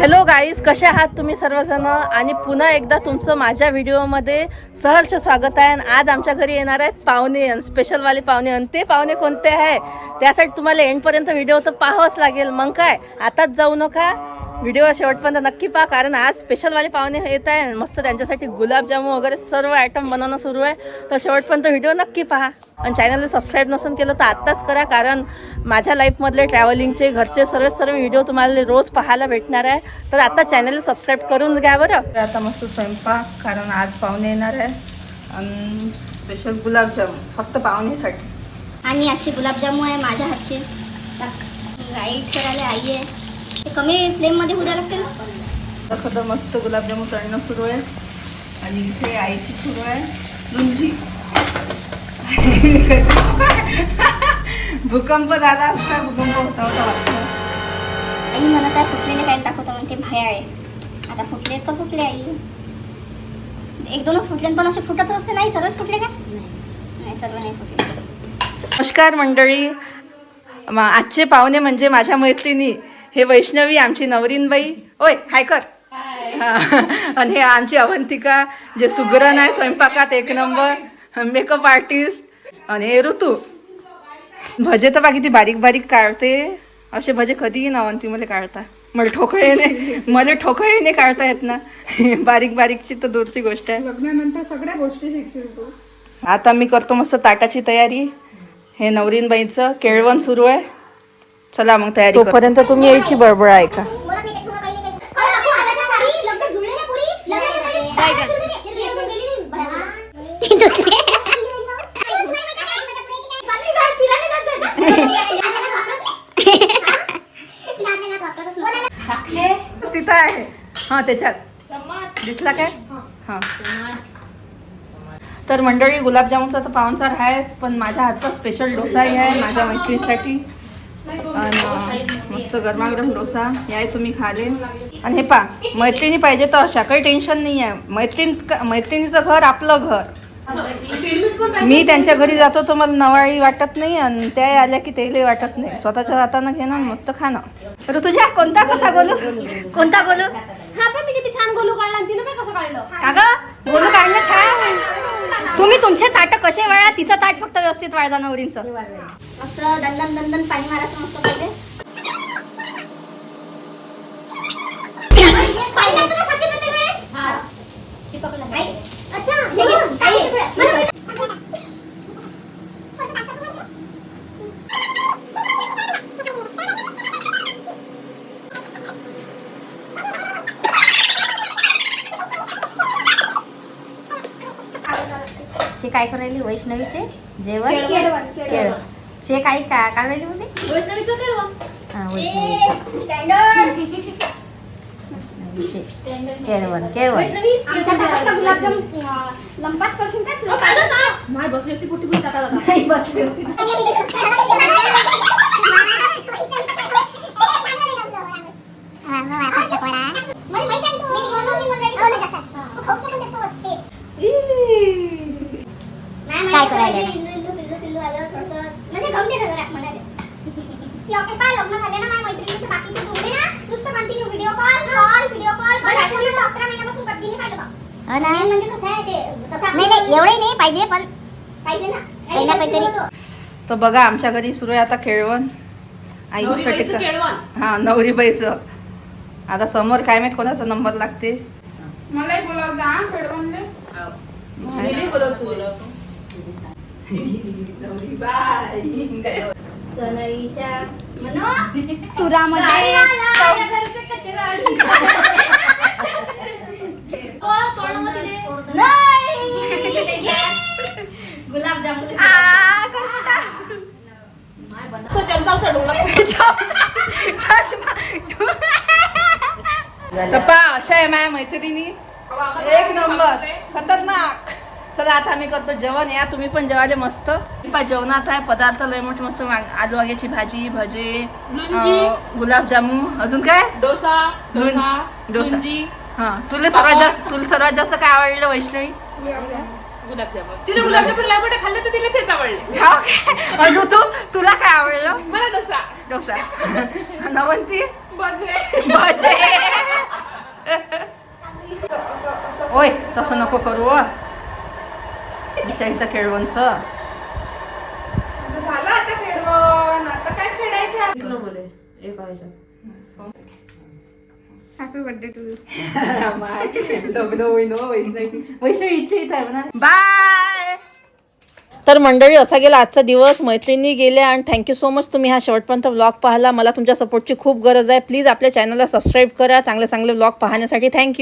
Hello guys, कसे आहात तुम्ही सर्वजण? आणि पुन्हा एकदा तुमचं माझ्या व्हिडिओमध्ये सहर्ष स्वागत आहे. आणि आज आमच्या घरी येणार आहेत पाहुणे, स्पेशलवाले पाहुणे. आणि ते पाहुणे कोणते आहे त्यासाठी तुम्हाला एंडपर्यंत व्हिडिओ तर पाहावंच लागेल. मग काय, आताच जाऊ नका, व्हिडिओ शेवटपर्यंत नक्की पहा, कारण आज स्पेशलवाले पाहुणे येत आहे. मस्त त्यांच्यासाठी गुलाबजामुन वगैरे सर्व आयटम बनवणं सुरू आहे. तर शेवटपर्यंत व्हिडिओ नक्की पहा. आणि चॅनलला सबस्क्राईब नसेल केलं तर आत्ताच करा, कारण माझ्या लाईफमधले ट्रॅव्हलिंगचे घरचे सर्व व्हिडिओ तुम्हाला रोज पाहायला भेटणार आहे. तर आता चॅनलला सबस्क्राईब करून घ्या बरं. आता मस्त स्वयंपाक, कारण आज पाहुणे येणार आहे. आणि स्पेशल गुलाबजामुन फक्त पाहुणेसाठी. आणि आजचे गुलाबजामुन आहे माझ्या हातचे. लाईट करायला आई आहे, ते कमी फ्लेममध्ये उद्या लागते ना. खरं मस्त गुलाबजामुन तळणं सुरू आहे. आणि इथे आईची सुरू आहे लुंजी. भूकंप झाला असता, भूकंप होता वाटतं. आई म्हणत आहे फुटलेले काय दाखवतो म्हणते भया आहे. आता फुटले तर फुटले आई, एक दोनच फुटले, पण असे फुटत असते नाही. सर्वच फुटले का? नाही, सर्व नाही फुटले. नमस्कार मंडळी. आजचे पाहुणे म्हणजे माझ्या मैत्रिणी. हे वैष्णवी आमची नवरीनबाई. ओय हाय कर. आणि हे आमची अवंतिका, जे सुगरण आहे स्वयंपाकात एक नंबर, मेकअप आर्टिस्ट. आणि हे ऋतू. भजे तर बाकी ती बारीक बारीक काढते. असे भजे कधीही ना अवंती मला काढता. मला ठोकळे नाही काढता येत ना. बारीक बारीकची तर दूरची गोष्ट आहे. लग्नानंतर सगळ्या गोष्टी शिकशील तू. आता मी करतो मस्त ताटाची तयारी. हे नवरीनबाईचं केळवण सुरू आहे. चला मग तयारी. तोपर्यंत तुम्ही यायची बडबड ऐका. तिथं आहे. हा त्याच्यात दिसला काय? हा. तर मंडळी, गुलाबजामुनचा तर पाहुणचार आहेच, पण माझ्या हातचा स्पेशल डोसाही आहे माझ्या मैत्रिणीसाठी. आणि मस्त गरमागरम डोसा याय तुम्ही खाले. आणि हे पा, मैत्रिणी पाहिजे तर अशा काही टेन्शन नाही आहे. मैत्रिणीचं घर आपलं घर. मी त्यांच्या घरी जातो तर मला नवाळी वाटत नाही, आणि त्या आल्या की तेही वाटत नाही. स्वतःच्या हातानं घेणं, मस्त खाणं. तर तुझ्या कोणता गोलू? हा पण मी किती छान गोलू काढला, आणि तिनं कसं काढलं का ग? गोलू काढणं छान. तुम्ही तुमचे ताट कसे वळा, तिचं ताट फक्त व्यवस्थित वाळदा नवरींचं. असं दंदन दंदन पाणी मारायचं मस्त पाहिजे. ते काय करायली वैष्णवीचे जेवण केळवण. चे काय काढायली होते वैष्णवीचं केळवण. हा, वैष्णवीचे केळवण. लंपास करशील का? नाही बसली होती पोटी पण टाकायला. नाही बसली होती. काय करायला म्हणजे गमते जरा म्हणाले. लग्न झाले ना माझ्या मैत्रिणीचे बाकीचे दोघे ना नुसतं कंटिन्यू व्हिडिओ कॉल. मला पूर्ण 11 महिन्यापासून कधी नाही पाहिलं बा. नाही म्हणजे कसं आहे ते, तसं नाही एवढे नाही पाहिजे, पण पाहिजे ना काही ना काहीतरी. तर बघा, आमच्या घरी सुरू आहे आता केळवण. आईसाठी हा, नवरीबाईचं. आता समोर काय माहित कोणाचा नंबर लागते. मलाही बोलावलं हा केळवणले. मी बोलवतो. सनईच्या सुरामध्ये गुलाबजामुन तप्पा अशा आहे माझ्या मैत्रिणी. एक नंबर खतरनाक. चला आता आम्ही करतो जेवण. या तुम्ही पण जेवायला मस्त. जेवणात आहे पदार्थ लय मोठे मस्त. आलू वांग्याची भाजी, भजे, गुलाबजामुन, अजून काय डोसा. हा. तुला सर्वात जास्त काय आवडलं वैष्णवी? गुलाबजामुन. तिने गुलाबजामुन लय मोठे खाल्ले तर तिला तेच आवडले. ऋतू, तुला काय आवडलं? मला डोसा. नवंती भजे. भजे. तसं नको करू बिचारीचं केळवणचं. झालं आता खेळवण, आता काय खेळायचं मला एका ह्याच्यात. Happy birthday to you. लग्न होईन वैष्णवी इच्छा इथं आहे म्हणा. बाय. तर मंडळी असा गेला आजचा दिवस. मैत्रिणी गेल्या आणि थँक्यू सो मच तुम्ही हा शेवटपर्यंत व्लॉग पाहिला. मला तुमच्या सपोर्टची खूप गरज आहे. प्लीज आपल्या चॅनलला सबस्क्राईब करा चांगले चांगले व्लॉग पाहण्यासाठी. थँक्यू.